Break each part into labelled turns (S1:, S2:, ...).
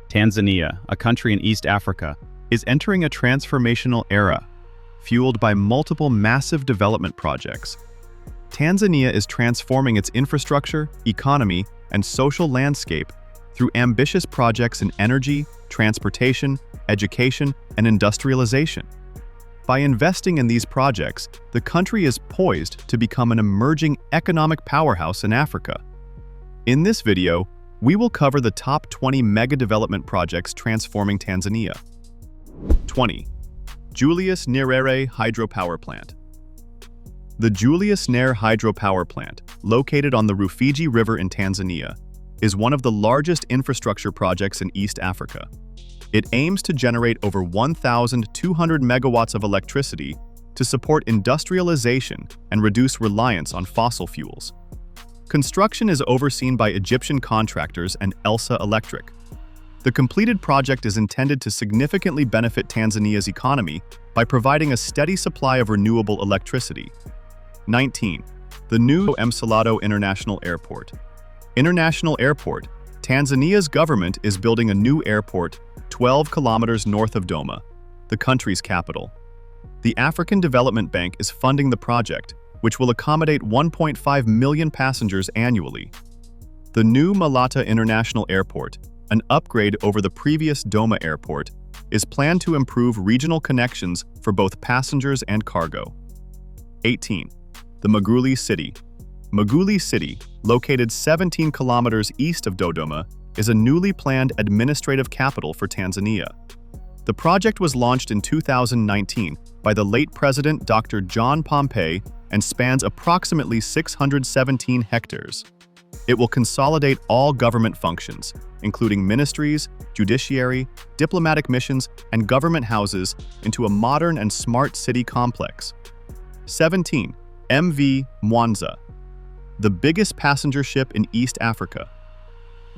S1: Tanzania, a country in East Africa, is entering a transformational era, fueled by multiple massive development projects. Tanzania is transforming its infrastructure, economy, and social landscape through ambitious projects in energy, transportation, education, and industrialization. By investing in these projects, the country is poised to become an emerging economic powerhouse in Africa. In this video, we will cover the top 20 mega-development projects transforming Tanzania. 20. Julius Nyerere Hydropower Plant. The Julius Nyerere Hydropower Plant, located on the Rufiji River in Tanzania, is one of the largest infrastructure projects in East Africa. It aims to generate over 1,200 megawatts of electricity to support industrialization and reduce reliance on fossil fuels. Construction is overseen by Egyptian contractors and Elsa Electric. The completed project is intended to significantly benefit Tanzania's economy by providing a steady supply of renewable electricity. 19. The new Msalado International Airport. International Airport. Tanzania's government is building a new airport 12 kilometers north of Dodoma, the country's capital. The African Development Bank is funding the project, which will accommodate 1.5 million passengers annually. The new Malata International Airport, an upgrade over the previous Dodoma Airport, is planned to improve regional connections for both passengers and cargo. 18. The Maguouli City. Maguouli City, located 17 kilometers east of Dodoma, is a newly planned administrative capital for Tanzania. The project was launched in 2019 by the late President Dr. John Pombe and spans approximately 617 hectares. It will consolidate all government functions, including ministries, judiciary, diplomatic missions, and government houses, into a modern and smart city complex. 17. MV Mwanza, the biggest passenger ship in East Africa.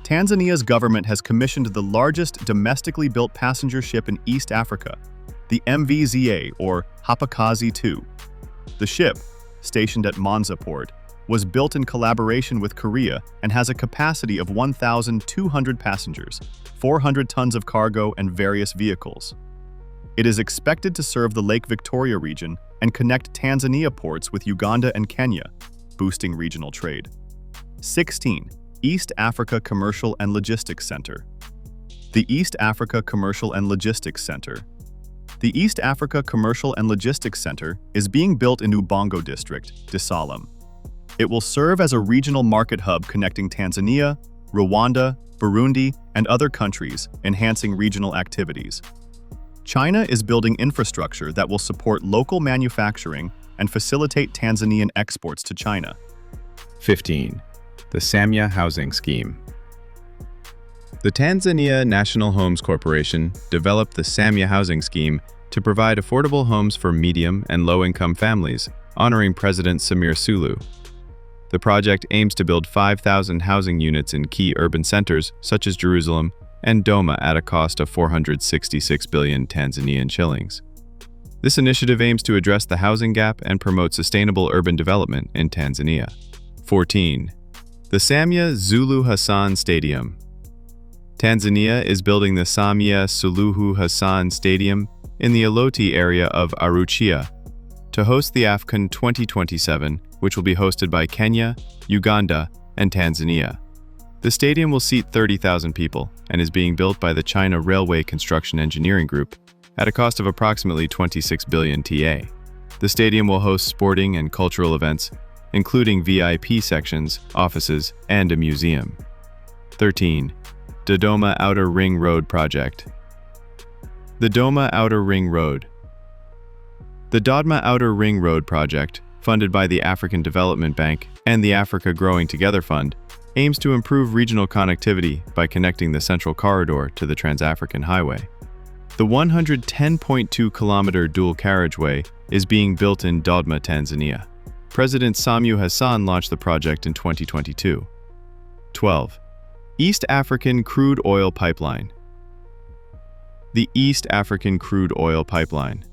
S1: Tanzania's government has commissioned the largest domestically built passenger ship in East Africa, the MVZA, or Hapakazi II. The ship, stationed at Mwanza Port, was built in collaboration with Korea and has a capacity of 1,200 passengers, 400 tons of cargo, and various vehicles. It is expected to serve the Lake Victoria region and connect Tanzania ports with Uganda and Kenya, boosting regional trade. 16. East Africa Commercial and Logistics Center. The East Africa Commercial and Logistics Center. The East Africa Commercial and Logistics Center is being built in Ubongo District, Dar es Salaam. It will serve as a regional market hub connecting Tanzania, Rwanda, Burundi, and other countries, enhancing regional activities. China is building infrastructure that will support local manufacturing and facilitate Tanzanian exports to China.
S2: 15. The Samia Housing Scheme. The Tanzania National Homes Corporation developed the Samia Housing Scheme to provide affordable homes for medium and low-income families, honoring President Samia Sule. The project aims to build 5,000 housing units in key urban centers such as Jerusalem and Dodoma at a cost of 466 billion Tanzanian shillings. This initiative aims to address the housing gap and promote sustainable urban development in Tanzania. 14. The Samia Suluhu Hassan Stadium. Tanzania is building the Samia Suluhu Hassan Stadium in the Iloti area of Arusha to host the AFCON 2027, which will be hosted by Kenya, Uganda, and Tanzania. The stadium will seat 30,000 people and is being built by the China Railway Construction Engineering Group at a cost of approximately 26 billion TA. The stadium will host sporting and cultural events, including VIP sections, offices, and a museum. 13. Dodoma Outer Ring Road Project. The Dodoma Outer Ring Road. The Dodma Outer Ring Road Project, funded by the African Development Bank and the Africa Growing Together Fund, aims to improve regional connectivity by connecting the Central Corridor to the Trans-African Highway. The 110.2-kilometer dual carriageway is being built in Dodma, Tanzania. President Samia Hassan launched the project in 2022. 12. East African Crude Oil Pipeline. The East African Crude Oil Pipeline.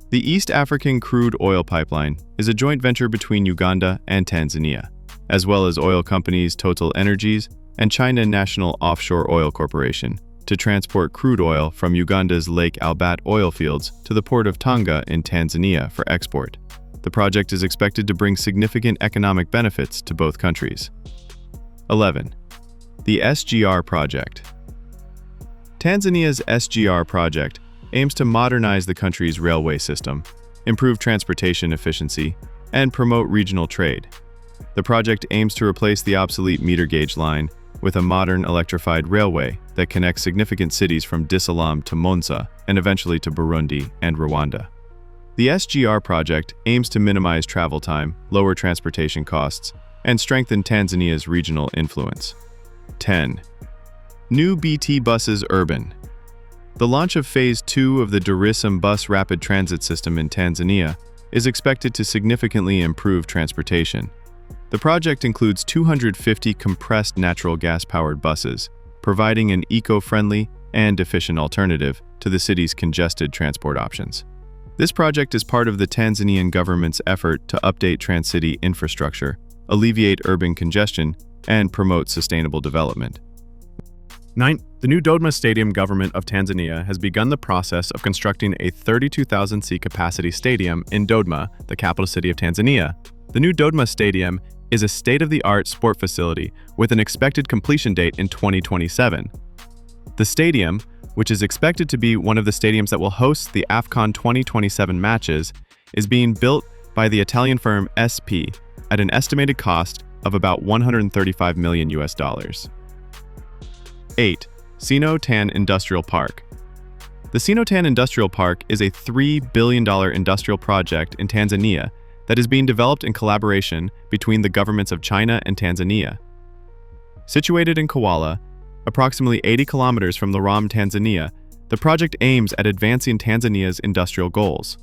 S2: The East African Crude Oil Pipeline is a joint venture between Uganda and Tanzania, as well as oil companies Total Energies
S1: and China National Offshore Oil Corporation to transport crude oil from Uganda's Lake Albert oil fields to the port of Tonga in Tanzania for export. The project is expected to bring significant economic benefits to both countries. 11. The SGR Project. Tanzania's SGR project aims to modernize the country's railway system, improve transportation efficiency, and promote regional trade. The project aims to replace the obsolete meter gauge line with a modern electrified railway that connects significant cities from Dar es Salaam to Monza and eventually to Burundi and Rwanda. The SGR project aims to minimize travel time, lower transportation costs, and strengthen Tanzania's regional influence. 10. New BT buses urban. The launch of Phase 2 of the Dar es Salaam bus rapid transit system in Tanzania is expected to significantly improve transportation. The project includes 250 compressed natural gas-powered buses, providing an eco-friendly and efficient alternative to the city's congested transport options. This project is part of the Tanzanian government's effort to update Trans-City infrastructure, alleviate urban congestion, and promote sustainable development. 9. The new Dodma Stadium government of Tanzania has begun the process of constructing a 32,000-seat capacity stadium in Dodma, the capital city of Tanzania. The new Dodma Stadium is a state-of-the-art sport facility with an expected completion date in 2027. The stadium, which is expected to be one of the stadiums that will host the AFCON 2027 matches, is being built by the Italian firm SP at an estimated cost of about $135 million. 8. Cenotan Industrial Park. The Cenotan Industrial Park is a $3 billion industrial project in Tanzania that is being developed in collaboration between the governments of China and Tanzania. Situated in Kuala, approximately 80 kilometers from Laram, Tanzania, the project aims at advancing Tanzania's industrial goals.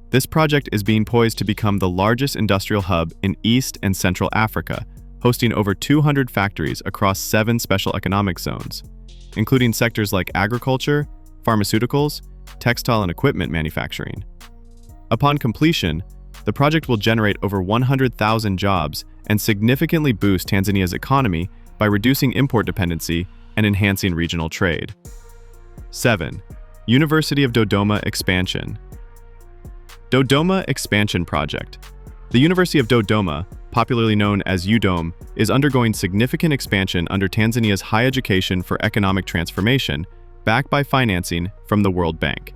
S1: This project is being poised to become the largest industrial hub in East and Central Africa, hosting over 200 factories across 7 special economic zones, including sectors like agriculture, pharmaceuticals, textile and equipment manufacturing. Upon completion, the project will generate over 100,000 jobs and significantly boost Tanzania's economy by reducing import dependency and enhancing regional trade. 7. University of Dodoma Expansion. Dodoma Expansion Project. The University of Dodoma, popularly known as UDOM, is undergoing significant expansion under Tanzania's High Education for Economic Transformation, backed by financing from the World Bank.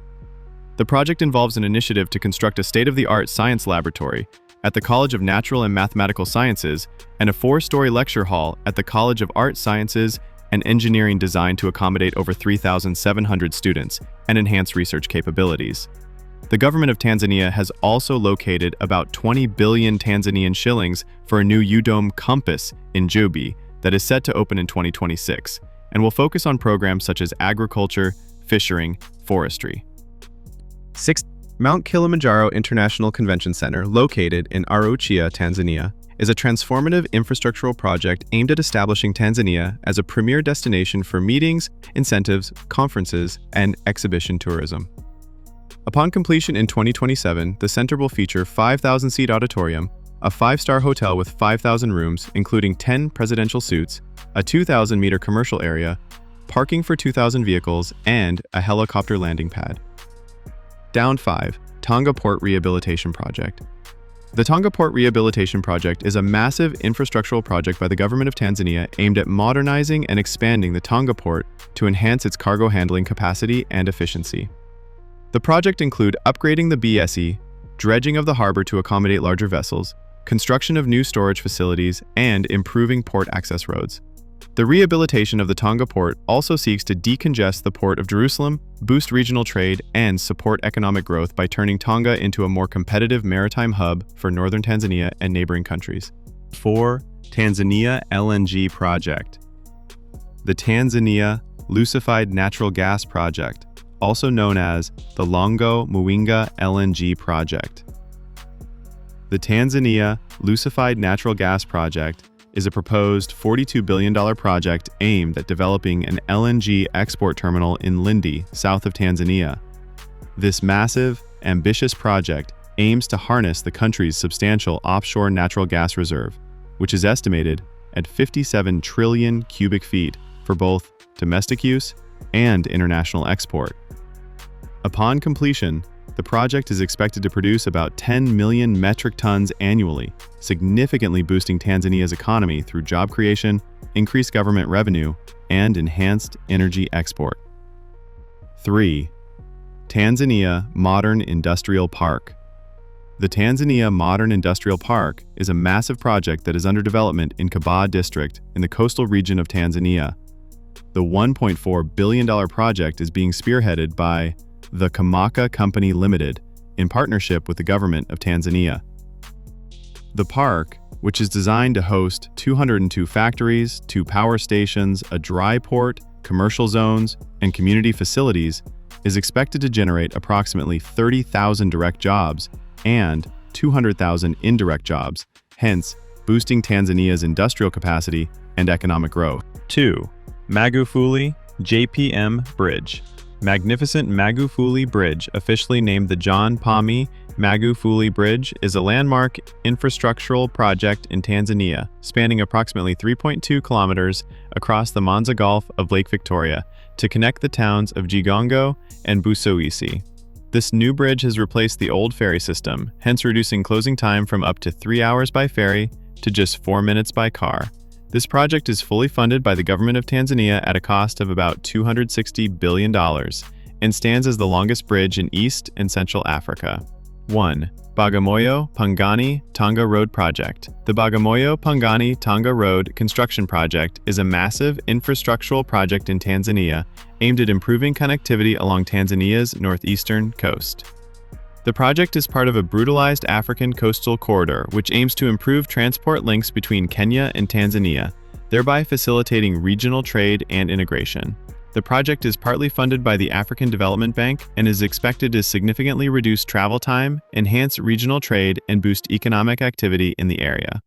S1: The project involves an initiative to construct a state-of-the-art science laboratory at the College of Natural and Mathematical Sciences and a 4-story lecture hall at the College of Art Sciences and Engineering designed to accommodate over 3,700 students and enhance research capabilities. The government of Tanzania has also located about 20 billion Tanzanian shillings for a new UDOM campus in Jubi that is set to open in 2026 and will focus on programs such as agriculture, fishing, forestry. 6. Mount Kilimanjaro International Convention Center, located in Arusha, Tanzania, is a transformative infrastructural project aimed at establishing Tanzania as a premier destination for meetings, incentives, conferences, and exhibition tourism. Upon completion in 2027, the center will feature 5,000-seat auditorium, a 5-star hotel with 5,000 rooms, including 10 presidential suites, a 2,000-meter commercial area, parking for 2,000 vehicles, and a helicopter landing pad. Down 5. Tonga Port Rehabilitation Project. The Tonga Port Rehabilitation Project is a massive infrastructural project by the government of Tanzania aimed at modernizing and expanding the Tonga port to enhance its cargo handling capacity and efficiency. The project includes upgrading the BSE, dredging of the harbor to accommodate larger vessels, construction of new storage facilities, and improving port access roads. The rehabilitation of the Tonga port also seeks to decongest the port of Jerusalem, boost regional trade, and support economic growth by turning Tonga into a more competitive maritime hub for northern Tanzania and neighboring countries. 4. Tanzania LNG Project. The Tanzania Liquefied Natural Gas Project, also known as the Longo Mwinga LNG Project. The Tanzania Liquefied Natural Gas Project is a proposed $42 billion project aimed at developing an LNG export terminal in Lindi, south of Tanzania. This massive, ambitious project aims to harness the country's substantial offshore natural gas reserve, which is estimated at 57 trillion cubic feet for both domestic use and international export. Upon completion, the project is expected to produce about 10 million metric tons annually, significantly boosting Tanzania's economy through job creation, increased government revenue, and enhanced energy export. 3. Tanzania Modern Industrial Park. The Tanzania Modern Industrial Park is a massive project that is under development in Kabaa district in the coastal region of Tanzania. The $1.4 billion project is being spearheaded by the Kamaka Company Limited in partnership with the government of Tanzania. The park, which is designed to host 202 factories, 2 power stations, a dry port, commercial zones, and community facilities, is expected to generate approximately 30,000 direct jobs and 200,000 indirect jobs, hence boosting Tanzania's industrial capacity and economic growth. 2. Maguouli JPM Bridge. Magnificent Maguouli Bridge, officially named the John Pombe Magufuli Bridge, is a landmark infrastructural project in Tanzania, spanning approximately 3.2 kilometers across the Mwanza Gulf of Lake Victoria to connect the towns of Gigongo and Busoisi. This new bridge has replaced the old ferry system, hence reducing closing time from up to 3 hours by ferry to just 4 minutes by car. This project is fully funded by the government of Tanzania at a cost of about $260 billion and stands as the longest bridge in East and Central Africa. 1. Bagamoyo Pangani Tonga Road Project. The Bagamoyo Pangani Tonga Road construction project is a massive infrastructural project in Tanzania aimed at improving connectivity along Tanzania's northeastern coast. The project is part of a brutalized African coastal corridor which aims to improve transport links between Kenya and Tanzania, thereby facilitating regional trade and integration. The project is partly funded by the African Development Bank and is expected to significantly reduce travel time, enhance regional trade, and boost economic activity in the area.